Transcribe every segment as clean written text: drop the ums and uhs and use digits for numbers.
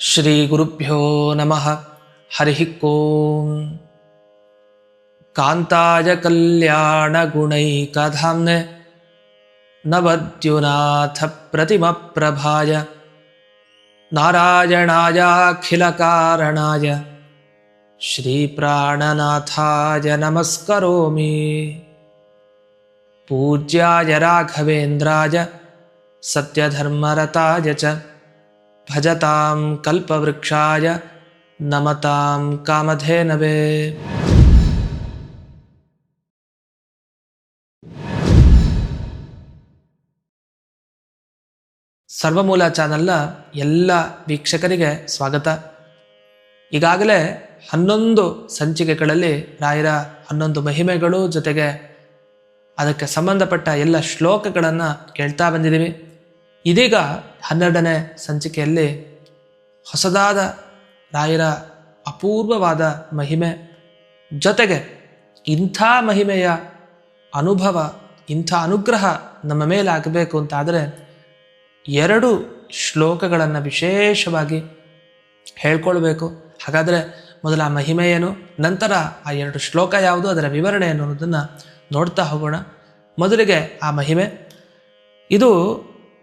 ಶ್ರೀ ಗುರುಭ್ಯೋ ನಮಃ. ಹರಿ ಓಂ. ಕಾಂತಾಯ ಕಲ್ಯಾಣ ಗುಣೈಕಧಾಮ್ನೆ ನವದ್ಯುನಾಥ ಪ್ರತಿಮ ಪ್ರಭಾಯ ನಾರಾಯಣಾಯ ಅಖಿಲ ಕಾರಣಾಯ ಶ್ರೀ ಪ್ರಾಣನಾಥಾಯ ನಮಸ್ಕರೋಮಿ. ಪೂಜ್ಯಾಯ ರಾಘವೇಂದ್ರಾಯ ಸತ್ಯಧರ್ಮರತಾಯ ಚ ಭಜತಾಂ ಕಲ್ಪವೃಕ್ಷಾಯ ನಮತಾಂ ಕಾಮಧೇನವೇ. ಸರ್ವಮೂಲ ಚಾನಲ್ನ ಎಲ್ಲ ವೀಕ್ಷಕರಿಗೆ ಸ್ವಾಗತ. ಈಗಾಗಲೇ 11 ಸಂಚಿಕೆಗಳಲ್ಲಿ ರಾಯರ 11 ಮಹಿಮೆಗಳು ಜೊತೆಗೆ ಅದಕ್ಕೆ ಸಂಬಂಧಪಟ್ಟ ಎಲ್ಲ ಶ್ಲೋಕಗಳನ್ನು ಕೇಳ್ತಾ ಬಂದಿದ್ದೀವಿ. ಇದೀಗ 12ನೇ ಸಂಚಿಕೆಯಲ್ಲಿ ಹೊಸದಾದ ರಾಯರ ಅಪೂರ್ವವಾದ ಮಹಿಮೆ ಜೊತೆಗೆ ಇಂಥ ಮಹಿಮೆಯ ಅನುಭವ, ಇಂಥ ಅನುಗ್ರಹ ನಮ್ಮ ಮೇಲೆ ಆಗಬೇಕು ಅಂತಾದರೆ 2 ಶ್ಲೋಕಗಳನ್ನು ವಿಶೇಷವಾಗಿ ಹೇಳ್ಕೊಳ್ಬೇಕು. ಹಾಗಾದರೆ ಮೊದಲ ಆ ಮಹಿಮೆ ಏನು, ನಂತರ ಆ 2 ಶ್ಲೋಕ ಯಾವುದು, ಅದರ ವಿವರಣೆ ಏನು ಅನ್ನೋದನ್ನು ನೋಡ್ತಾ ಹೋಗೋಣ. ಮೊದಲಿಗೆ ಆ ಮಹಿಮೆ. ಇದು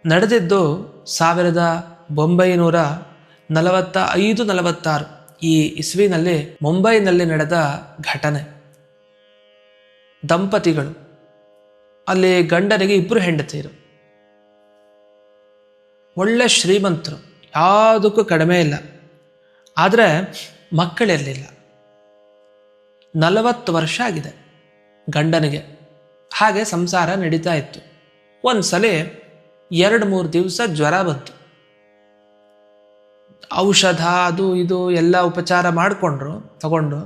ನಡೆದಿದ್ದು 1945-46 ಈ ಇಸ್ವಿನಲ್ಲಿ ಮುಂಬೈನಲ್ಲಿ ನಡೆದ ಘಟನೆ. ದಂಪತಿಗಳು, ಅಲ್ಲಿ ಗಂಡನಿಗೆ 2 ಹೆಂಡತಿಯರು, ಒಳ್ಳೆ ಶ್ರೀಮಂತರು, ಯಾವುದಕ್ಕೂ ಕಡಿಮೆ ಇಲ್ಲ. ಆದರೆ ಮಕ್ಕಳಿರಲಿಲ್ಲ. 40 ವರ್ಷ ಆಗಿದೆ ಗಂಡನಿಗೆ. ಹಾಗೆ ಸಂಸಾರ ನಡೀತಾ ಇತ್ತು. ಒಂದ್ಸಲ 2-3 ದಿವಸ ಜ್ವರ ಬಂತು. ಔಷಧ ಅದು ಇದು ಎಲ್ಲ ಉಪಚಾರ ತಗೊಂಡು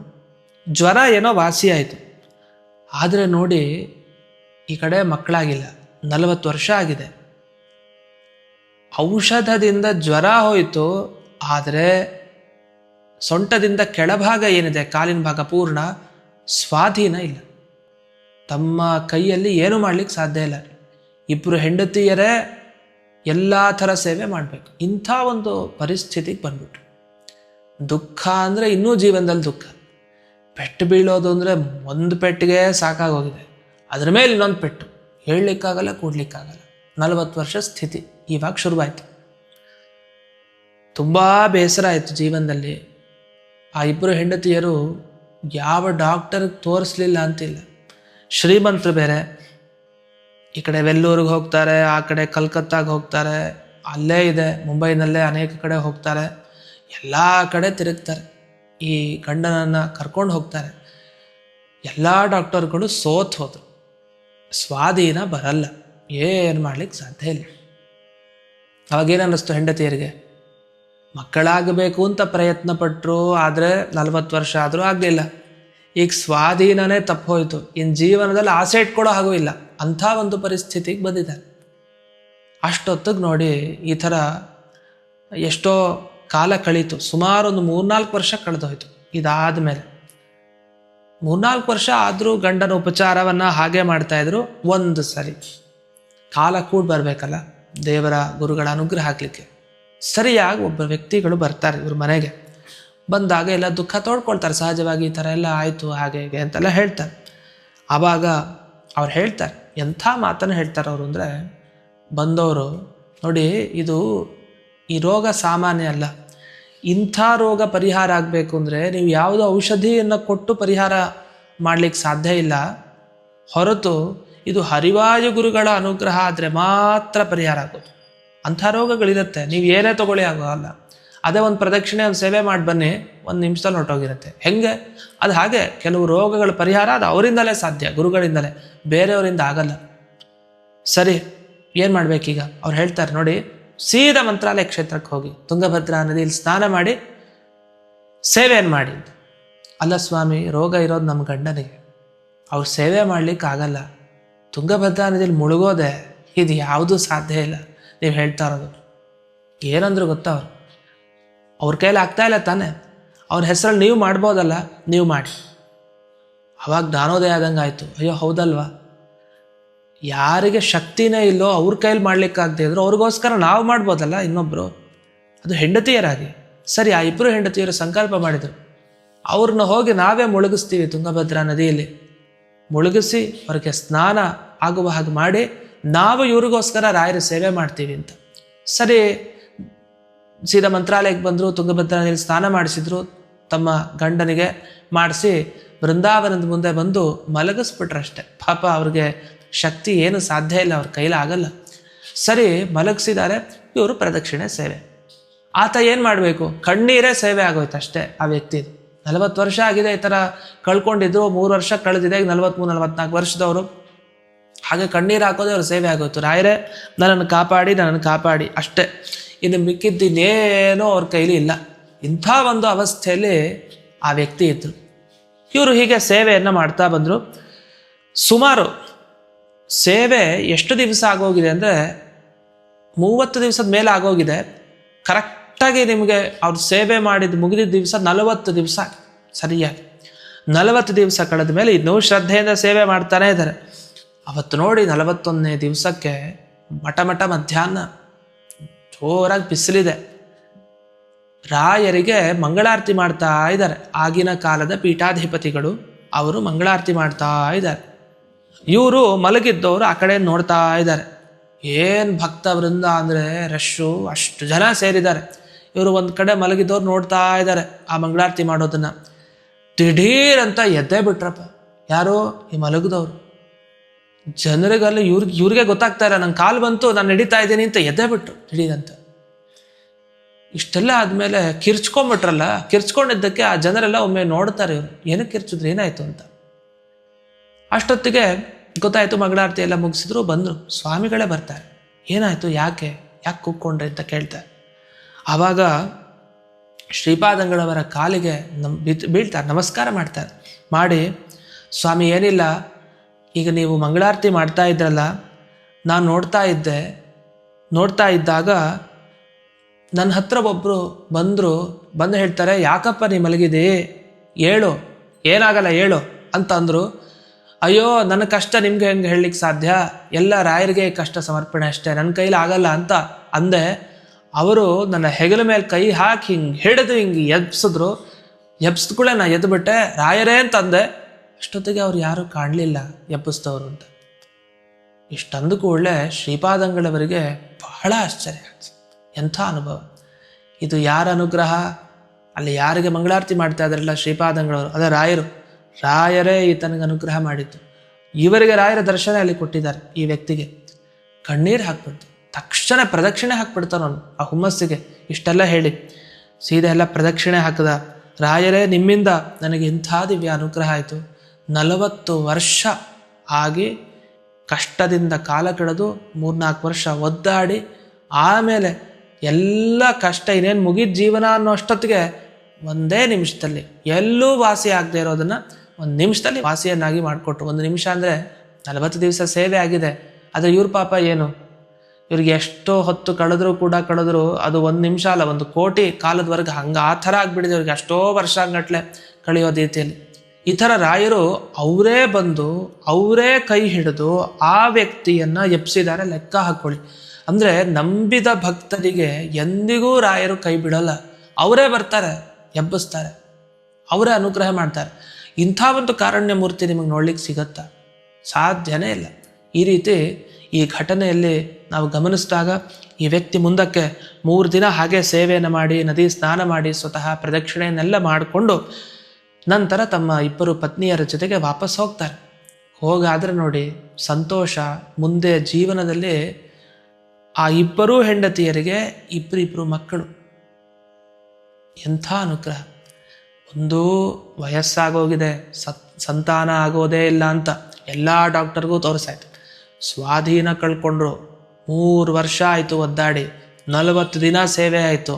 ಜ್ವರ ಏನೋ ವಾಸಿ ಆಯಿತು. ಆದರೆ ನೋಡಿ, ಈ ಕಡೆ ಮಕ್ಕಳಾಗಿಲ್ಲ, 40 ವರ್ಷ ಆಗಿದೆ. ಔಷಧದಿಂದ ಜ್ವರ ಹೋಯಿತು, ಆದರೆ ಸೊಂಟದಿಂದ ಕೆಳಭಾಗ ಏನಿದೆ, ಕಾಲಿನ ಭಾಗ ಪೂರ್ಣ ಸ್ವಾಧೀನ ಇಲ್ಲ. ತಮ್ಮ ಕೈಯಲ್ಲಿ ಏನು ಮಾಡ್ಲಿಕ್ಕೆ ಸಾಧ್ಯ ಇಲ್ಲ. 2 ಹೆಂಡತಿಯರೇ ಎಲ್ಲ ಥರ ಸೇವೆ ಮಾಡಬೇಕು. ಇಂಥ ಒಂದು ಪರಿಸ್ಥಿತಿಗೆ ಬಂದ್ಬಿಟ್ರು. ದುಃಖ ಅಂದರೆ ಇನ್ನೂ ಜೀವನದಲ್ಲಿ ದುಃಖ. ಪೆಟ್ಟು ಬೀಳೋದು ಅಂದರೆ ಒಂದು ಪೆಟ್ಟಿಗೆ ಸಾಕಾಗೋಗಿದೆ, ಅದ್ರ ಮೇಲೆ ಇನ್ನೊಂದು ಪೆಟ್ಟು, ಹೇಳಲಿಕ್ಕಾಗಲ್ಲ, ಕೂಡ್ಲಿಕ್ಕಾಗಲ್ಲ. 40 ವರ್ಷ ಸ್ಥಿತಿ ಇವಾಗ ಶುರುವಾಯಿತು. ತುಂಬ ಬೇಸರ ಆಯಿತು ಜೀವನದಲ್ಲಿ. ಆ 2 ಹೆಂಡತಿಯರು ಯಾವ ಡಾಕ್ಟರ್ಗೆ ತೋರಿಸ್ಲಿಲ್ಲ ಅಂತಿಲ್ಲ. ಶ್ರೀಮಂತರು ಬೇರೆ, ಈ ಕಡೆ ವೆಲ್ಲೂರಿಗೆ ಹೋಗ್ತಾರೆ, ಆ ಕಡೆ ಕಲ್ಕತ್ತಾಗೆ ಹೋಗ್ತಾರೆ, ಅಲ್ಲೇ ಇದೆ ಮುಂಬೈನಲ್ಲೇ ಅನೇಕ ಕಡೆ ಹೋಗ್ತಾರೆ, ಎಲ್ಲ ಕಡೆ ತಿರುಗ್ತಾರೆ. ಈ ಗಂಡನನ್ನು ಕರ್ಕೊಂಡು ಹೋಗ್ತಾರೆ. ಎಲ್ಲ ಡಾಕ್ಟರ್ಗಳು ಸೋತ್ ಹೋದರು. ಸ್ವಾಧೀನ ಬರಲ್ಲ, ಏನು ಮಾಡ್ಲಿಕ್ಕೆ ಸಾಧ್ಯ ಇಲ್ಲ. ಅವಾಗೇನನ್ನಿಸ್ತು ಹೆಂಡತಿಯರಿಗೆ? ಮಕ್ಕಳಾಗಬೇಕು ಅಂತ ಪ್ರಯತ್ನ ಪಟ್ಟರು, ಆದರೆ 40 ವರ್ಷ ಆದರೂ ಆಗಲಿಲ್ಲ. ಈಗ ಸ್ವಾಧೀನನೇ ತಪ್ಪೋಯ್ತು, ಇನ್ನು ಜೀವನದಲ್ಲಿ ಆಸೆ ಇಟ್ಕೊಳ್ಳೋ ಹಾಗೂ ಇಲ್ಲ, ಅಂಥ ಒಂದು ಪರಿಸ್ಥಿತಿಗೆ ಬಂದಿದ್ದಾರೆ. ಅಷ್ಟೊತ್ತಿಗೆ ನೋಡಿ, ಈ ಥರ ಎಷ್ಟೋ ಕಾಲ ಕಳೀತು. ಸುಮಾರು ಒಂದು 3-4 ವರ್ಷ ಕಳೆದೋಯ್ತು. ಇದಾದ ಮೇಲೆ 3-4 ವರ್ಷ ಆದರೂ ಗಂಡನ ಉಪಚಾರವನ್ನು ಹಾಗೆ ಮಾಡ್ತಾಯಿದ್ರು. ಒಂದು ಸರಿ ಕಾಲ ಕೂಡ ಬರಬೇಕಲ್ಲ, ದೇವರ ಗುರುಗಳ ಅನುಗ್ರಹ ಆಗಲಿಕ್ಕೆ. ಸರಿಯಾಗಿ ಒಬ್ಬ ವ್ಯಕ್ತಿಗಳು ಬರ್ತಾರೆ ಇವ್ರ ಮನೆಗೆ. ಬಂದಾಗ ಎಲ್ಲ ದುಃಖ ತೋಡ್ಕೊಳ್ತಾರೆ ಸಹಜವಾಗಿ. ಈ ಥರ ಎಲ್ಲ ಆಯಿತು ಹಾಗೆ ಹೀಗೆ ಅಂತೆಲ್ಲ ಹೇಳ್ತಾರೆ. ಆವಾಗ ಅವ್ರು ಹೇಳ್ತಾರೆ, ಎಂಥ ಮಾತನ್ನು ಹೇಳ್ತಾರೆ ಅವರು ಅಂದರೆ, ಬಂದವರು ನೋಡಿ, ಈ ರೋಗ ಸಾಮಾನ್ಯ ಅಲ್ಲ. ಇಂಥ ರೋಗ ಪರಿಹಾರ ಆಗಬೇಕು ಅಂದರೆ ನೀವು ಯಾವುದೋ ಔಷಧಿಯನ್ನು ಕೊಟ್ಟು ಪರಿಹಾರ ಮಾಡಲಿಕ್ಕೆ ಸಾಧ್ಯ ಇಲ್ಲ. ಹೊರತು ಇದು ಹರಿವಾಯು ಗುರುಗಳ ಅನುಗ್ರಹ ಆದರೆ ಮಾತ್ರ ಪರಿಹಾರ ಆಗೋದು. ಅಂಥ ರೋಗಗಳಿರುತ್ತೆ, ನೀವು ಏನೇ ತಗೊಳ್ಳಿ ಆಗೋಲ್ಲ. ಅದೇ ಒಂದು ಪ್ರದಕ್ಷಿಣೆ, ಒಂದು ಸೇವೆ ಮಾಡಿ ಬನ್ನಿ, 1 ನಿಮಿಷದಲ್ಲಿ ಹೊರಟೋಗಿರುತ್ತೆ. ಹೆಂಗೆ? ಅದು ಹಾಗೆ. ಕೆಲವು ರೋಗಗಳ ಪರಿಹಾರ ಅದು ಅವರಿಂದಲೇ ಸಾಧ್ಯ, ಗುರುಗಳಿಂದಲೇ, ಬೇರೆಯವರಿಂದ ಆಗಲ್ಲ. ಸರಿ, ಏನು ಮಾಡಬೇಕೀಗ? ಅವ್ರು ಹೇಳ್ತಾರೆ ನೋಡಿ, ಸೀದಾ ಮಂತ್ರಾಲಯ ಕ್ಷೇತ್ರಕ್ಕೆ ಹೋಗಿ ತುಂಗಭದ್ರಾ ನದಿಯಲ್ಲಿ ಸ್ನಾನ ಮಾಡಿ ಸೇವೆಯನ್ನು ಮಾಡಿ. ಅಲ್ಲ ಸ್ವಾಮಿ, ರೋಗ ಇರೋದು ನಮ್ಮ ಗಂಡನಿಗೆ, ಅವ್ರು ಸೇವೆ ಮಾಡಲಿಕ್ಕೆ ಆಗಲ್ಲ. ತುಂಗಭದ್ರಾ ನದಿಯಲ್ಲಿ ಮುಳುಗೋದೆ, ಇದು ಯಾವುದೂ ಸಾಧ್ಯ ಇಲ್ಲ. ನೀವು ಹೇಳ್ತಾ ಇರೋದು ಏನಂದ್ರು ಗೊತ್ತಾ? ಅವ್ರ ಕೈಯಲ್ಲಿ ಆಗ್ತಾ ಇಲ್ಲ ತಾನೆ, ಅವ್ರ ಹೆಸರಲ್ಲಿ ನೀವು ಮಾಡ್ಬೋದಲ್ಲ, ನೀವು ಮಾಡಿ. ಅವಾಗ ಜ್ಞಾನೋದಯ ಆದಂಗೆ ಆಯಿತು. ಅಯ್ಯೋ ಹೌದಲ್ವಾ, ಯಾರಿಗೆ ಶಕ್ತಿನೇ ಇಲ್ಲೋ ಅವ್ರ ಕೈಲಿ ಮಾಡ್ಲಿಕ್ಕಾಗದೇ ಇದ್ರು ಅವ್ರಿಗೋಸ್ಕರ ನಾವು ಮಾಡ್ಬೋದಲ್ಲ ಇನ್ನೊಬ್ಬರು. ಅದು ಹೆಂಡತಿಯರಾಗಿ ಸರಿ, ಆ ಇಬ್ಬರು ಹೆಂಡತಿಯರು ಸಂಕಲ್ಪ ಮಾಡಿದರು, ಅವ್ರನ್ನ ಹೋಗಿ ನಾವೇ ಮುಳುಗಿಸ್ತೀವಿ ತುಂಗಭದ್ರಾ ನದಿಯಲ್ಲಿ, ಮುಳುಗಿಸಿ ಅವ್ರಿಗೆ ಸ್ನಾನ ಆಗುವ ಹಾಗೆ ಮಾಡಿ ನಾವು ಇವ್ರಿಗೋಸ್ಕರ ರಾಯರ ಸೇವೆ ಮಾಡ್ತೀವಿ ಅಂತ. ಸರಿ, ಸೀದಾ ಮಂತ್ರಾಲಯಕ್ಕೆ ಬಂದರು, ತುಂಗಭದ್ರಾ ನದಿಯಲ್ಲಿ ಸ್ನಾನ ಮಾಡಿಸಿದ್ರು, ತಮ್ಮ ಗಂಡನಿಗೆ ಮಾಡಿಸಿ ಬೃಂದಾವನದ ಮುಂದೆ ಬಂದು ಮಲಗಿಸ್ಬಿಟ್ರಷ್ಟೆ. ಪಾಪ ಅವ್ರಿಗೆ ಶಕ್ತಿ ಏನು ಸಾಧ್ಯ ಇಲ್ಲ, ಅವ್ರ ಕೈಲಾಗಲ್ಲ. ಸರಿ, ಮಲಗಿಸಿದ್ದಾರೆ, ಇವರು ಪ್ರದಕ್ಷಿಣೆ ಸೇವೆ. ಆತ ಏನು ಮಾಡಬೇಕು, ಕಣ್ಣೀರೇ ಸೇವೆ ಆಗೋಯ್ತು ಅಷ್ಟೇ ಆ ವ್ಯಕ್ತಿದು. 40 ವರ್ಷ ಆಗಿದೆ ಈ ಥರ ಕಳ್ಕೊಂಡಿದ್ರು, 3 ವರ್ಷ ಕಳೆದಿದೆ, 43-44 ವರ್ಷದವರು. ಹಾಗೆ ಕಣ್ಣೀರು ಹಾಕೋದೇ ಅವ್ರ ಸೇವೆ ಆಗೋಯ್ತು. ರಾಯರೇ ನನ್ನನ್ನು ಕಾಪಾಡಿ ಅಷ್ಟೇ, ಇನ್ನು ಮಿಕ್ಕಿದ್ದೇನೋ ಅವ್ರ ಕೈಲಿ ಇಲ್ಲ. ಇಂಥ ಒಂದು ಅವಸ್ಥೆಯಲ್ಲಿ ಆ ವ್ಯಕ್ತಿ ಇದ್ದರು. ಇವರು ಹೀಗೆ ಸೇವೆಯನ್ನು ಮಾಡ್ತಾ ಬಂದರು. ಸುಮಾರು ಸೇವೆ ಎಷ್ಟು ದಿವಸ ಆಗೋಗಿದೆ ಅಂದರೆ 30 ದಿವಸದ ಮೇಲೆ ಆಗೋಗಿದೆ. ಕರೆಕ್ಟಾಗಿ ನಿಮಗೆ ಅವ್ರು ಸೇವೆ ಮಾಡಿದ್ದು ಮುಗಿದಿದ್ದ ದಿವಸ 40 ದಿವಸ ಸರಿಯಾಗಿ 40 ದಿವಸ ಕಳೆದ ಮೇಲೆ ಇನ್ನೂ ಶ್ರದ್ಧೆಯಿಂದ ಸೇವೆ ಮಾಡ್ತಾನೇ ಇದ್ದಾರೆ. ಅವತ್ತು ನೋಡಿ 41ನೇ ದಿವಸಕ್ಕೆ ಮಠ ಮಧ್ಯಾಹ್ನ ಜೋರಾಗಿ ಬಿಸಿಲಿದೆ. ರಾಯರಿಗೆ ಮಂಗಳಾರತಿ ಮಾಡ್ತಾ ಇದ್ದಾರೆ. ಆಗಿನ ಕಾಲದ ಪೀಠಾಧಿಪತಿಗಳು ಅವರು ಮಂಗಳಾರತಿ ಮಾಡ್ತಾ ಇದ್ದಾರೆ. ಇವರು ಮಲಗಿದ್ದವರು ಆ ಕಡೆ ನೋಡ್ತಾ ಇದ್ದಾರೆ. ಏನು ಭಕ್ತ ವೃಂದ ಅಂದರೆ ರಶ್ಶು, ಅಷ್ಟು ಜನ ಸೇರಿದ್ದಾರೆ. ಇವರು ಒಂದು ಕಡೆ ಮಲಗಿದ್ದವ್ರು ನೋಡ್ತಾ ಇದ್ದಾರೆ ಆ ಮಂಗಳಾರತಿ ಮಾಡೋದನ್ನು. ದಿಢೀರಂತ ಎದ್ದೇ ಬಿಟ್ರಪ್ಪ. ಯಾರೋ ಈ ಮಲಗಿದವರು. ಜನರಿಗೆಲ್ಲ ಇವ್ರಿಗೆ ಗೊತ್ತಾಗ್ತಾ ಇಲ್ಲ, ನಂಗೆ ಕಾಲು ಬಂತು, ನಾನು ನಡೀತಾ ಇದ್ದೀನಿ ಅಂತ ಎದ್ದೇ ಬಿಟ್ರು ದಿಢೀರಂತ. ಇಷ್ಟೆಲ್ಲ ಆದಮೇಲೆ ಕಿರ್ಚ್ಕೊಂಡ್ಬಿಟ್ರಲ್ಲ, ಕಿರ್ಚ್ಕೊಂಡಿದ್ದಕ್ಕೆ ಆ ಜನರೆಲ್ಲ ಒಮ್ಮೆ ನೋಡ್ತಾರೆ, ಇವರು ಏನಕ್ಕೆ ಕಿರ್ಚಿದ್ರು, ಏನಾಯ್ತು ಅಂತ. ಅಷ್ಟೊತ್ತಿಗೆ ಗೊತ್ತಾಯ್ತು, ಮಂಗಳಾರತಿ ಎಲ್ಲ ಮುಗಿಸಿದ್ರು, ಬಂದರು. ಸ್ವಾಮಿಗಳೇ ಬರ್ತಾರೆ. ಏನಾಯ್ತು, ಯಾಕೆ ಕೂಕ್ಕೊಂಡ್ರಿ ಅಂತ ಕೇಳ್ತಾರೆ. ಆವಾಗ ಶ್ರೀಪಾದಂಗಳವರ ಕಾಲಿಗೆ ಬೀಳ್ತಾರೆ, ನಮಸ್ಕಾರ ಮಾಡ್ತಾರೆ. ಮಾಡಿ, ಸ್ವಾಮಿ ಏನಿಲ್ಲ, ಈಗ ನೀವು ಮಂಗಳಾರತಿ ಮಾಡ್ತಾ ಇದ್ರಲ್ಲ, ನಾನು ನೋಡ್ತಾ ಇದ್ದಾಗ ನನ್ನ ಹತ್ರ ಒಬ್ಬರು ಬಂದು ಹೇಳ್ತಾರೆ, ಯಾಕಪ್ಪ ನೀ ಮಲಗಿದಿ, ಹೇಳು, ಏನಾಗಲ್ಲ ಹೇಳು ಅಂತ ಅಂದರು. ಅಯ್ಯೋ, ನನ್ನ ಕಷ್ಟ ನಿಮ್ಗೆ ಹೆಂಗೆ ಹೇಳಲಿಕ್ಕೆ ಸಾಧ್ಯ, ಎಲ್ಲ ರಾಯರಿಗೆ ಕಷ್ಟ ಸಮರ್ಪಣೆ ಅಷ್ಟೇ, ನನ್ನ ಕೈಲಿ ಆಗಲ್ಲ ಅಂತ ಅಂದೆ. ಅವರು ನನ್ನ ಹೆಗಲ ಮೇಲೆ ಕೈ ಹಾಕಿ ಹಿಂಗೆ ಹಿಡಿದು ಹಿಂಗೆ ಎಬ್ಸಿದ್ರು. ಎಬ್ಸಿದ್ಕೂಳೆ ನಾ ಎದ್ಬಿಟ್ಟೆ, ರಾಯರೇ ಅಂತ ಅಂದೆ. ಅಷ್ಟೊತ್ತಿಗೆ ಅವ್ರು ಯಾರೂ ಕಾಣಲಿಲ್ಲ ಎಬ್ಬಿಸ್ತವ್ರು ಅಂತ. ಇಷ್ಟಂದು ಕೂಡಲೇ ಶ್ರೀಪಾದಂಗಳವರಿಗೆ ಬಹಳ ಆಶ್ಚರ್ಯ ಆಯ್ತು. ಎಂಥ ಅನುಭವ ಇದು, ಯಾರ ಅನುಗ್ರಹ, ಅಲ್ಲಿ ಯಾರಿಗೆ ಮಂಗಳಾರತಿ ಮಾಡ್ತಾ ಇದ್ದಾರಲ್ಲ ಶ್ರೀಪಾದಂಗಳವರು, ಅದೇ ರಾಯರೇ ಈತನಿಗೆ ಅನುಗ್ರಹ ಮಾಡಿದ್ದು. ಇವರಿಗೆ ರಾಯರ ದರ್ಶನ ಅಲ್ಲಿ ಕೊಟ್ಟಿದ್ದಾರೆ ಈ ವ್ಯಕ್ತಿಗೆ. ಕಣ್ಣೀರು ಹಾಕ್ಬಿಡ್ತು. ತಕ್ಷಣ ಪ್ರದಕ್ಷಿಣೆ ಹಾಕ್ಬಿಡ್ತಾನೆ ಅವನು ಆ ಹುಮ್ಮಸ್ಸಿಗೆ. ಇಷ್ಟೆಲ್ಲ ಹೇಳಿ ಸೀದಾ ಎಲ್ಲ ಪ್ರದಕ್ಷಿಣೆ ಹಾಕಿದ. ರಾಯರೇ, ನಿಮ್ಮಿಂದ ನನಗೆ ಇಂಥ ದಿವ್ಯ ಅನುಗ್ರಹ ಆಯಿತು. 40 ವರ್ಷ ಆಗಿ ಕಷ್ಟದಿಂದ ಕಾಲ ಕಳೆದು 3-4 ವರ್ಷ ಒದ್ದಾಡಿ ಆಮೇಲೆ ಎಲ್ಲ ಕಷ್ಟ ಇನ್ನೇನು ಮುಗಿದ ಜೀವನ ಅನ್ನೋ ಅಷ್ಟೊತ್ತಿಗೆ ಒಂದೇ ನಿಮಿಷದಲ್ಲಿ ಎಲ್ಲೂ ವಾಸಿ ಆಗದೆ ಇರೋದನ್ನು 1 ನಿಮಿಷದಲ್ಲಿ ವಾಸಿಯನ್ನಾಗಿ ಮಾಡಿಕೊಟ್ರು. 1 ನಿಮಿಷ ಅಂದರೆ 40 ದಿವಸ ಸೇವೆ ಆಗಿದೆ. ಆದರೆ ಇವ್ರ ಪಾಪ ಏನು, ಇವ್ರಿಗೆ ಎಷ್ಟೋ ಹೊತ್ತು ಕಳೆದ್ರು ಅದು 1 ನಿಮಿಷ ಅಲ್ಲ, 1 ಕೋಟಿ ಕಾಲದವರೆಗೆ ಆ ಥರ ಆಗಿಬಿಟ್ಟಿದೆ ಇವ್ರಿಗೆ. ಅಷ್ಟೋ ವರ್ಷ ಗಟ್ಟಲೆ ಕಳೆಯೋ ರೀತಿಯಲ್ಲಿ ಈ ಥರ ರಾಯರು ಅವರೇ ಬಂದು ಅವರೇ ಕೈ ಹಿಡಿದು ಆ ವ್ಯಕ್ತಿಯನ್ನು ಎಬ್ಸಿದ್ದಾರೆ. ಲೆಕ್ಕ ಹಾಕ್ಕೊಳ್ಳಿ. ಅಂದರೆ ನಂಬಿದ ಭಕ್ತರಿಗೆ ಎಂದಿಗೂ ರಾಯರು ಕೈ ಬಿಡಲ್ಲ. ಅವರೇ ಬರ್ತಾರೆ, ಎಬ್ಬಿಸ್ತಾರೆ, ಅವರೇ ಅನುಗ್ರಹ ಮಾಡ್ತಾರೆ. ಇಂಥ ಒಂದು ಕಾರುಣ್ಯ ಮೂರ್ತಿ ನಿಮಗೆ ನೋಡ್ಲಿಕ್ಕೆ ಸಿಗತ್ತಾ? ಸಾಧ್ಯನೇ ಇಲ್ಲ. ಈ ರೀತಿ ಈ ಘಟನೆಯಲ್ಲಿ ನಾವು ಗಮನಿಸಿದಾಗ ಈ ವ್ಯಕ್ತಿ ಮುಂದಕ್ಕೆ 3 ದಿನ ಹಾಗೆ ಸೇವೆಯನ್ನು ಮಾಡಿ, ನದಿ ಸ್ನಾನ ಮಾಡಿ, ಸ್ವತಃ ಪ್ರದಕ್ಷಿಣೆಯನ್ನೆಲ್ಲ ಮಾಡಿಕೊಂಡು ನಂತರ ತಮ್ಮ 2 ಪತ್ನಿಯರ ಜೊತೆಗೆ ವಾಪಸ್ ಹೋಗ್ತಾರೆ. ಹೋಗಾದರೆ ನೋಡಿ ಸಂತೋಷ. ಮುಂದೆ ಜೀವನದಲ್ಲಿ ಆ 2 ಹೆಂಡತಿಯರಿಗೆ 2 ಮಕ್ಕಳು. ಎಂಥ ಅನುಗ್ರಹ. ಒಂದು ವಯಸ್ಸಾಗೋಗಿದೆ, ಸಂತಾನ ಆಗೋದೇ ಇಲ್ಲ ಅಂತ ಎಲ್ಲ ಡಾಕ್ಟರ್ಗೂ ತೋರಿಸಾಯ್ತು. ಸ್ವಾಧೀನ ಕಳ್ಕೊಂಡ್ರು. 3 ವರ್ಷ ಆಯಿತು ಒದ್ದಾಡಿ, 40 ದಿನ ಸೇವೆ ಆಯಿತು.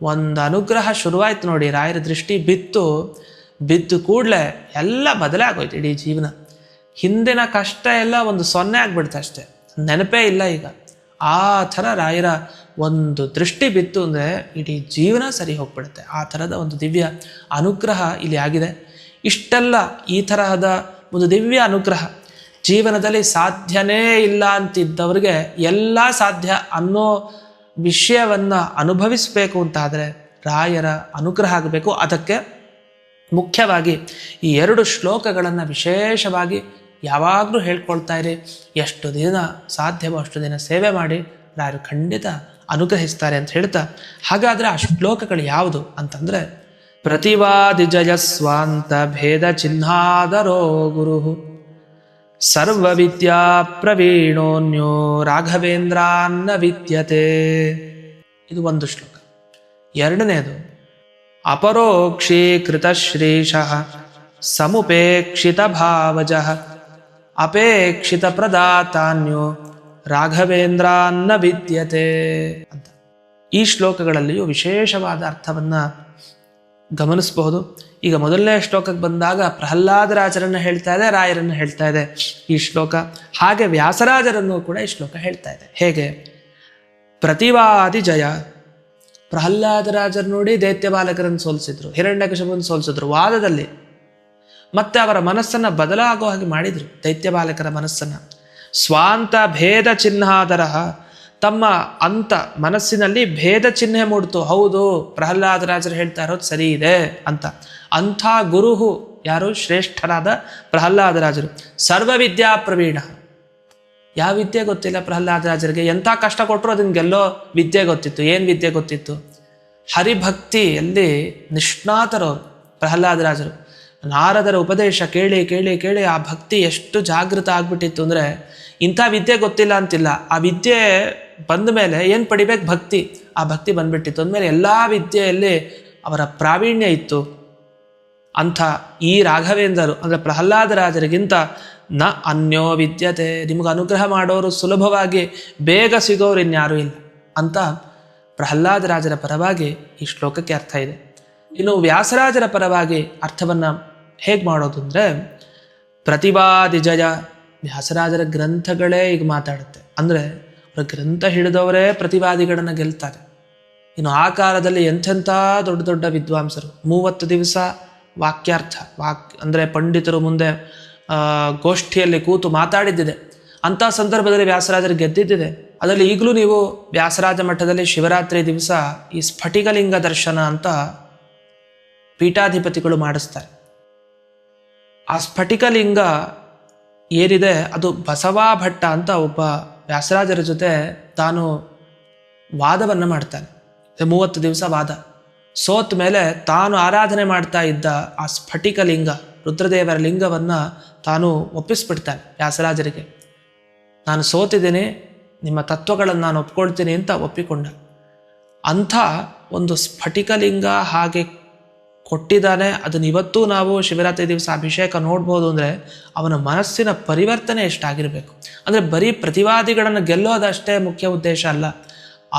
ಒಂದು ಅನುಗ್ರಹ ಶುರುವಾಯ್ತು ನೋಡಿ. ರಾಯರ ದೃಷ್ಟಿ ಬಿದ್ದು ಕೂಡಲೇ ಎಲ್ಲ ಬದಲಾಗೋಯ್ತು ಇಡೀ ಜೀವನ. ಹಿಂದಿನ ಕಷ್ಟ ಎಲ್ಲ ಒಂದು 0 ಆಗಿಬಿಡ್ತು ಅಷ್ಟೆ, ನೆನಪೇ ಇಲ್ಲ ಈಗ. ಆ ಥರ ರಾಯರ ಒಂದು ದೃಷ್ಟಿ ಬಿತ್ತು ಅಂದರೆ ಇಡೀ ಜೀವನ ಸರಿ ಹೋಗ್ಬಿಡುತ್ತೆ. ಆ ಥರದ ಒಂದು ದಿವ್ಯ ಅನುಗ್ರಹ ಇಲ್ಲಿ ಆಗಿದೆ. ಇಷ್ಟೆಲ್ಲ ಈ ತರಹದ ಒಂದು ದಿವ್ಯ ಅನುಗ್ರಹ ಜೀವನದಲ್ಲಿ ಸಾಧ್ಯನೇ ಇಲ್ಲ ಅಂತಿದ್ದವ್ರಿಗೆ ಎಲ್ಲ ಸಾಧ್ಯ ಅನ್ನೋ ವಿಷಯವನ್ನು ಅನುಭವಿಸಬೇಕು ಅಂತಾದರೆ ರಾಯರ ಅನುಗ್ರಹ ಆಗಬೇಕು. ಅದಕ್ಕೆ ಮುಖ್ಯವಾಗಿ ಈ 2 ಶ್ಲೋಕಗಳನ್ನು ವಿಶೇಷವಾಗಿ ಯಾವಾಗಲೂ ಹೇಳ್ಕೊಳ್ತಾ ಇರಿ. ಎಷ್ಟು ದಿನ ಸಾಧ್ಯವೋ ಅಷ್ಟು ದಿನ ಸೇವೆ ಮಾಡಿ, ರಾಯರು ಖಂಡಿತ ಅನುಗ್ರಹಿಸ್ತಾರೆ ಅಂತ ಹೇಳ್ತಾ, ಹಾಗಾದರೆ ಆ ಶ್ಲೋಕಗಳು ಯಾವುದು ಅಂತಂದರೆ, ಪ್ರತಿವಾದಿ ಜಯ ಸ್ವಾಂತ ಭೇದ ಚಿಹ್ನಾದರೋ ಗುರು ಸರ್ವ ವಿದ್ಯಾ ಪ್ರವೀಣೋನ್ಯೋ ರಾಘವೇಂದ್ರಾನ್ನ ವಿದ್ಯತೆ. ಇದು ಒಂದು ಶ್ಲೋಕ. ಎರಡನೇದು, ಅಪರೋಕ್ಷೀಕೃತ ಶ್ರೀಶಃ ಸಮುಪೇಕ್ಷಿತ ಭಾವಜಃ ಅಪೇಕ್ಷಿತ ಪ್ರದಾತಾನ್ಯೋ ರಾಘವೇಂದ್ರಾನ್ನ ವಿದ್ಯತೆ ಅಂತ. ಈ ಶ್ಲೋಕಗಳಲ್ಲಿಯೂ ವಿಶೇಷವಾದ ಅರ್ಥವನ್ನು ಗಮನಿಸಬಹುದು. ಈಗ ಮೊದಲನೇ ಶ್ಲೋಕಕ್ಕೆ ಬಂದಾಗ ಪ್ರಹ್ಲಾದರಾಜರನ್ನು ಹೇಳ್ತಾ ಇದೆ, ರಾಯರನ್ನು ಹೇಳ್ತಾ ಇದೆ ಈ ಶ್ಲೋಕ. ಹಾಗೆ ವ್ಯಾಸರಾಜರನ್ನು ಕೂಡ ಈ ಶ್ಲೋಕ ಹೇಳ್ತಾ ಇದೆ. ಹೇಗೆ? ಪ್ರತಿವಾದಿ ಜಯ. ಪ್ರಹ್ಲಾದರಾಜರು ನೋಡಿ ದೈತ್ಯ ಬಾಲಕರನ್ನು ಸೋಲಿಸಿದ್ರು, ಹಿರಣ್ಯಕಶಿಪುವನ್ನು ಸೋಲಿಸಿದ್ರು ವಾದದಲ್ಲಿ. ಮತ್ತೆ ಅವರ ಮನಸ್ಸನ್ನು ಬದಲಾಗೋ ಹಾಗೆ ಮಾಡಿದರು, ದೈತ್ಯ ಬಾಲಕರ ಮನಸ್ಸನ್ನು. ಸ್ವಾಂತ ಭೇದ ಚಿಹ್ನಾದರಃ, ತಮ್ಮ ಅಂತ ಮನಸ್ಸಿನಲ್ಲಿ ಭೇದ ಚಿಹ್ನೆ ಮೂಡ್ತು. ಹೌದು, ಪ್ರಹ್ಲಾದರಾಜರು ಹೇಳ್ತಾ ಇರೋದು ಸರಿ ಇದೆ ಅಂತ. ಅಂಥ ಗುರುಹು ಯಾರು? ಶ್ರೇಷ್ಠರಾದ ಪ್ರಹ್ಲಾದರಾಜರು. ಸರ್ವ ವಿದ್ಯಾ ಪ್ರವೀಣ. ಯಾವ ವಿದ್ಯೆ ಗೊತ್ತಿಲ್ಲ ಪ್ರಹ್ಲಾದರಾಜರಿಗೆ. ಎಂಥ ಕಷ್ಟ ಕೊಟ್ಟರು ಅದನ್ನು ಗೆಲ್ಲೋ ವಿದ್ಯೆ ಗೊತ್ತಿತ್ತು. ಏನು ವಿದ್ಯೆ ಗೊತ್ತಿತ್ತು? ಹರಿಭಕ್ತಿಯಲ್ಲಿ ನಿಷ್ಣಾತರವರು ಪ್ರಹ್ಲಾದರಾಜರು. ನಾರದರ ಉಪದೇಶ ಕೇಳಿ ಕೇಳಿ ಕೇಳಿ ಆ ಭಕ್ತಿ ಎಷ್ಟು ಜಾಗೃತ ಆಗ್ಬಿಟ್ಟಿತ್ತು ಅಂದರೆ, ಇಂಥ ವಿದ್ಯೆ ಗೊತ್ತಿಲ್ಲ ಅಂತಿಲ್ಲ. ಆ ವಿದ್ಯೆ ಬಂದ ಮೇಲೆ ಏನು ಪಡಿಬೇಕು? ಭಕ್ತಿ. ಆ ಭಕ್ತಿ ಬಂದ್ಬಿಟ್ಟಿತ್ತು ಅಂದಮೇಲೆ ಎಲ್ಲ ವಿದ್ಯೆಯಲ್ಲಿ ಅವರ ಪ್ರಾವೀಣ್ಯ ಇತ್ತು. ಅಂಥ ಈ ರಾಘವೇಂದ್ರರು ಅಂದರೆ ಪ್ರಹ್ಲಾದರಾಜರಿಗಿಂತ ನ ಅನ್ಯೋ ವಿದ್ಯತೆ. ನಿಮಗೆ ಅನುಗ್ರಹ ಮಾಡೋರು ಸುಲಭವಾಗಿ ಬೇಗ ಸಿಗೋರು ಇನ್ಯಾರೂ ಇಲ್ಲ ಅಂತ ಪ್ರಹ್ಲಾದರಾಜರ ಪರವಾಗಿ ಈ ಶ್ಲೋಕಕ್ಕೆ ಅರ್ಥ ಇದೆ. ಇನ್ನು ವ್ಯಾಸರಾಜರ ಪರವಾಗಿ ಅರ್ಥವನ್ನು ಹೇಗೆ ಮಾಡೋದು ಅಂದರೆ, ಪ್ರತಿವಾದಿ ಜಯ. ವ್ಯಾಸರಾಜರ ಗ್ರಂಥಗಳೇ ಈಗ ಮಾತಾಡುತ್ತೆ. ಅಂದರೆ ಅವರ ಗ್ರಂಥ ಹಿಡಿದವರೇ ಪ್ರತಿವಾದಿಗಳನ್ನು ಗೆಲ್ತಾರೆ. ಇನ್ನು ಆ ಕಾಲದಲ್ಲಿ ಎಂಥೆಂಥ ದೊಡ್ಡ ದೊಡ್ಡ ವಿದ್ವಾಂಸರು 30 ದಿವಸ ವಾಕ್ಯಾರ್ಥ ಅಂದರೆ ಪಂಡಿತರು ಮುಂದೆ ಗೋಷ್ಠಿಯಲ್ಲಿ ಕೂತು ಮಾತಾಡಿದ್ದಿದೆ. ಅಂಥ ಸಂದರ್ಭದಲ್ಲಿ ವ್ಯಾಸರಾಜರು ಗೆದ್ದಿದ್ದಿದೆ. ಅದರಲ್ಲಿ ಈಗಲೂ ನೀವು ವ್ಯಾಸರಾಜ ಮಠದಲ್ಲಿ ಶಿವರಾತ್ರಿ ದಿವಸ ಈ ಸ್ಫಟಿಕಲಿಂಗ ದರ್ಶನ ಅಂತ ಪೀಠಾಧಿಪತಿಗಳು ಮಾಡಿಸ್ತಾರೆ. ಆ ಸ್ಫಟಿಕಲಿಂಗ ಏನಿದೆ ಅದು ಬಸವಾ ಭಟ್ಟ ಅಂತ ಒಬ್ಬ ವ್ಯಾಸರಾಜರ ಜೊತೆ ತಾನು ವಾದವನ್ನು ಮಾಡ್ತಾನೆ. 30 ದಿವಸ ವಾದ ಸೋತ ಮೇಲೆ ತಾನು ಆರಾಧನೆ ಮಾಡ್ತಾ ಇದ್ದ ಆ ಸ್ಫಟಿಕಲಿಂಗ ರುದ್ರದೇವರ ಲಿಂಗವನ್ನು ತಾನು ಒಪ್ಪಿಸ್ಬಿಡ್ತಾನೆ ವ್ಯಾಸರಾಜರಿಗೆ. ನಾನು ಸೋತಿದ್ದೀನಿ, ನಿಮ್ಮ ತತ್ವಗಳನ್ನು ನಾನು ಒಪ್ಕೊಳ್ತೀನಿ ಅಂತ ಒಪ್ಪಿಕೊಂಡ. ಅಂಥ ಒಂದು ಸ್ಫಟಿಕಲಿಂಗ ಹಾಗೆ ಕೊಟ್ಟಿದ್ದಾನೆ. ಅದನ್ನು ಇವತ್ತೂ ನಾವು ಶಿವರಾತ್ರಿ ದಿವಸ ಅಭಿಷೇಕ ನೋಡ್ಬೋದು. ಅಂದರೆ ಅವನ ಮನಸ್ಸಿನ ಪರಿವರ್ತನೆ ಎಷ್ಟಾಗಿರಬೇಕು. ಅಂದರೆ ಬರೀ ಪ್ರತಿವಾದಿಗಳನ್ನು ಗೆಲ್ಲೋದಷ್ಟೇ ಮುಖ್ಯ ಉದ್ದೇಶ ಅಲ್ಲ,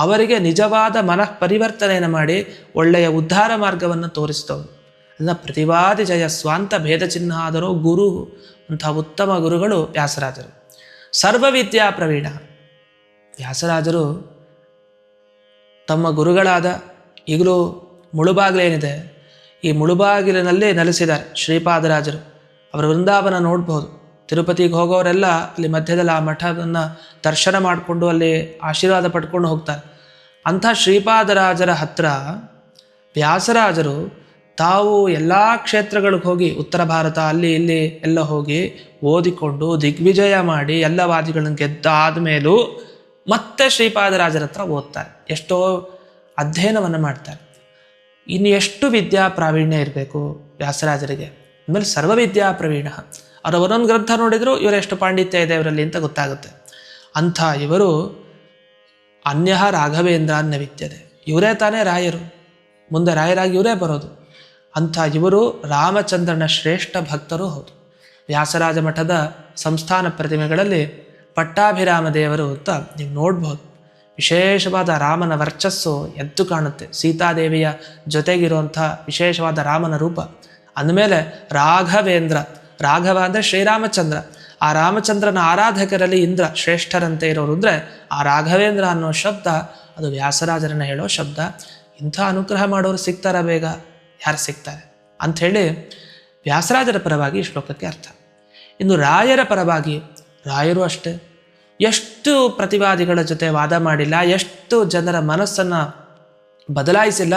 ಅವರಿಗೆ ನಿಜವಾದ ಮನಃ ಪರಿವರ್ತನೆಯನ್ನು ಮಾಡಿ ಒಳ್ಳೆಯ ಉದ್ಧಾರ ಮಾರ್ಗವನ್ನು ತೋರಿಸಿದವರು. ಅದನ್ನ ಪ್ರತಿವಾದಿ ಜಯ ಸ್ವಾಂತ ಭೇದ ಚಿಹ್ನ ಆದರೂ ಗುರು ಅಂಥ ಉತ್ತಮ ಗುರುಗಳು ವ್ಯಾಸರಾಜರು. ಸರ್ವವಿದ್ಯಾ ಪ್ರವೀಣ. ವ್ಯಾಸರಾಜರು ತಮ್ಮ ಗುರುಗಳಾದ ಈಗಲೂ ಮುಳುಬಾಗಿಲೇನಿದೆ, ಈ ಮುಳುಬಾಗಿಲಿನಲ್ಲಿ ನೆಲೆಸಿದ್ದಾರೆ ಶ್ರೀಪಾದರಾಜರು. ಅವರ ವೃಂದಾವನ ನೋಡ್ಬೋದು. ತಿರುಪತಿಗೆ ಹೋಗೋರೆಲ್ಲ ಅಲ್ಲಿ ಮಧ್ಯದಲ್ಲಿ ಆ ಮಠವನ್ನು ದರ್ಶನ ಮಾಡಿಕೊಂಡು ಅಲ್ಲಿ ಆಶೀರ್ವಾದ ಪಡ್ಕೊಂಡು ಹೋಗ್ತಾರೆ. ಅಂಥ ಶ್ರೀಪಾದರಾಜರ ಹತ್ರ ವ್ಯಾಸರಾಜರು ತಾವು ಎಲ್ಲ ಕ್ಷೇತ್ರಗಳಿಗೆ ಹೋಗಿ, ಉತ್ತರ ಭಾರತ ಅಲ್ಲಿ ಇಲ್ಲಿ ಎಲ್ಲ ಹೋಗಿ ಓದಿಕೊಂಡು ದಿಗ್ವಿಜಯ ಮಾಡಿ ಎಲ್ಲ ವಾದಿಗಳನ್ನು ಗೆದ್ದಾದ ಮೇಲೂ ಮತ್ತೆ ಶ್ರೀಪಾದರಾಜರ ಹತ್ರ ಓದ್ತಾರೆ. ಎಷ್ಟೋ ಅಧ್ಯಯನವನ್ನು ಮಾಡ್ತಾರೆ. ಇನ್ನು ಎಷ್ಟು ವಿದ್ಯಾ ಪ್ರಾವೀಣ್ಯ ಇರಬೇಕು ವ್ಯಾಸರಾಜರಿಗೆ. ಆಮೇಲೆ ಸರ್ವವಿದ್ಯಾ ಪ್ರವೀಣ. ಅವರ ಒಂದೊಂದು ಗ್ರಂಥ ನೋಡಿದ್ರು ಇವರೆಷ್ಟು ಪಾಂಡಿತ್ಯ ಇದೆ ಇವರಲ್ಲಿ ಅಂತ ಗೊತ್ತಾಗುತ್ತೆ. ಅಂಥ ಇವರು ಅನ್ಯ ರಾಘವೇಂದ್ರ ಅನ್ನ ವಿದ್ಯತೆ. ಇವರೇ ತಾನೇ ರಾಯರು, ಮುಂದೆ ರಾಯರಾಗಿ ಇವರೇ ಬರೋದು. ಅಂಥ ಇವರು ರಾಮಚಂದ್ರನ ಶ್ರೇಷ್ಠ ಭಕ್ತರೂ ಹೌದು. ವ್ಯಾಸರಾಜ ಮಠದ ಸಂಸ್ಥಾನ ಪ್ರತಿಮೆಗಳಲ್ಲಿ ಪಟ್ಟಾಭಿರಾಮ ದೇವರು ಅಂತ ನೀವು ನೋಡ್ಬೋದು. ವಿಶೇಷವಾದ ರಾಮನ ವರ್ಚಸ್ಸು ಎದ್ದು ಕಾಣುತ್ತೆ. ಸೀತಾದೇವಿಯ ಜೊತೆಗಿರುವಂಥ ವಿಶೇಷವಾದ ರಾಮನ ರೂಪ. ಅಂದಮೇಲೆ ರಾಘವೇಂದ್ರ. ರಾಘವ ಅಂದರೆ ಶ್ರೀರಾಮಚಂದ್ರ. ಆ ರಾಮಚಂದ್ರನ ಆರಾಧಕರಲ್ಲಿ ಇಂದ್ರ ಶ್ರೇಷ್ಠರಂತೆ ಇರೋರು ಅಂದರೆ ಆ ರಾಘವೇಂದ್ರ ಅನ್ನೋ ಶಬ್ದ ಅದು ವ್ಯಾಸರಾಜರನ್ನ ಹೇಳೋ ಶಬ್ದ. ಇಂಥ ಅನುಗ್ರಹ ಮಾಡೋರು ಸಿಗ್ತಾರ ಬೇಗ? ಯಾರು ಸಿಗ್ತಾರೆ ಅಂಥೇಳಿ ವ್ಯಾಸರಾಜರ ಪರವಾಗಿ ಈ ಶ್ಲೋಕಕ್ಕೆ ಅರ್ಥ. ಇನ್ನು ರಾಯರ ಪರವಾಗಿ, ರಾಯರು ಅಷ್ಟೇ ಎಷ್ಟು ಪ್ರತಿವಾದಿಗಳ ಜೊತೆ ವಾದ ಮಾಡಿಲ್ಲ, ಎಷ್ಟು ಜನರ ಮನಸ್ಸನ್ನು ಬದಲಾಯಿಸಿಲ್ಲ.